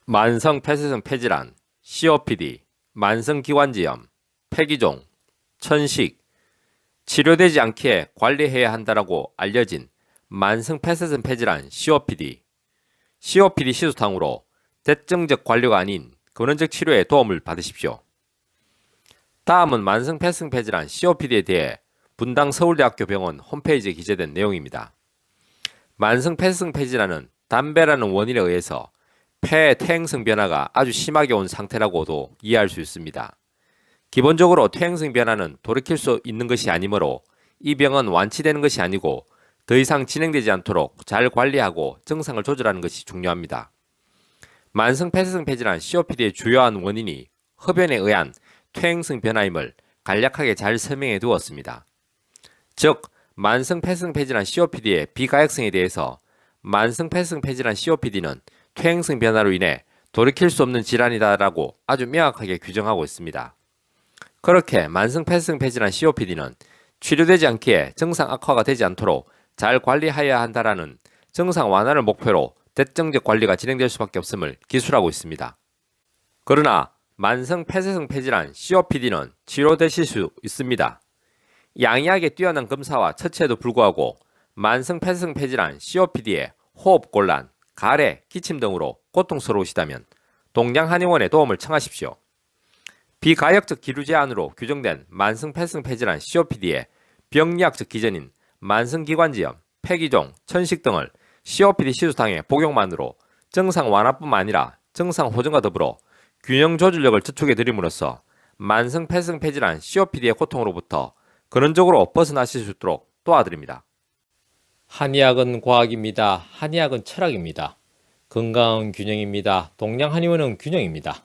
만성 폐쇄성 폐질환, COPD, 만성기관지염, 폐기종, 천식, 치료되지 않기에 관리해야 한다라고 알려진 만성 폐쇄성 폐질환 COPD, COPD 시소탕으로 대증적 관료가 아닌 근원적 치료에 도움을 받으십시오. 다음은 만성 폐쇄성 폐질환 COPD에 대해 분당 서울대학교 병원 홈페이지에 기재된 내용입니다. 만성 폐쇄성 폐질환은 담배라는 원인에 의해서 폐의 퇴행성 변화가 아주 심하게 온 상태라고도 이해할 수 있습니다. 기본적으로 퇴행성 변화는 돌이킬 수 있는 것이 아니므로 이 병은 완치되는 것이 아니고 더 이상 진행되지 않도록 잘 관리하고 증상을 조절하는 것이 중요합니다. 만성 폐쇄성 폐질환 COPD의 주요한 원인이 흡연에 의한 퇴행성 변화임을 간략하게 잘 설명해 두었습니다. 즉, 만성 폐쇄성 폐질환 COPD의 비가역성에 대해서 만성 폐쇄성 폐질환 COPD는 퇴행성 변화로 인해 돌이킬 수 없는 질환이다라고 아주 명확하게 규정하고 있습니다. 그렇게 만성 폐쇄성 폐질환 COPD는 치료되지 않기에 증상 악화가 되지 않도록 잘 관리해야 한다라는 증상 완화를 목표로 대증적 관리가 진행될 수밖에 없음을 기술하고 있습니다. 그러나 만성 폐쇄성 폐질환 COPD는 치료되실 수 있습니다. 양이하게 뛰어난 검사와 처치에도 불구하고 만성 폐쇄성 폐질환 COPD에 호흡곤란, 가래, 기침 등으로 고통스러우시다면 동양한의원에 도움을 청하십시오. 비가역적 기류 제한으로 규정된 만성 폐쇄성 폐질환 COPD의 병리학적 기전인 만성기관지염, 폐기종, 천식 등을 COPD 시소탕의 복용만으로 증상 완화뿐만 아니라 증상 호전과 더불어 균형 조절력을 저촉해 드림으로써 만성 폐쇄성 폐질환 COPD의 고통으로부터 근원적으로 벗어나실 수 있도록 도와드립니다. 한의학은 과학입니다. 한의학은 철학입니다. 건강은 균형입니다. 동양한의원은 균형입니다.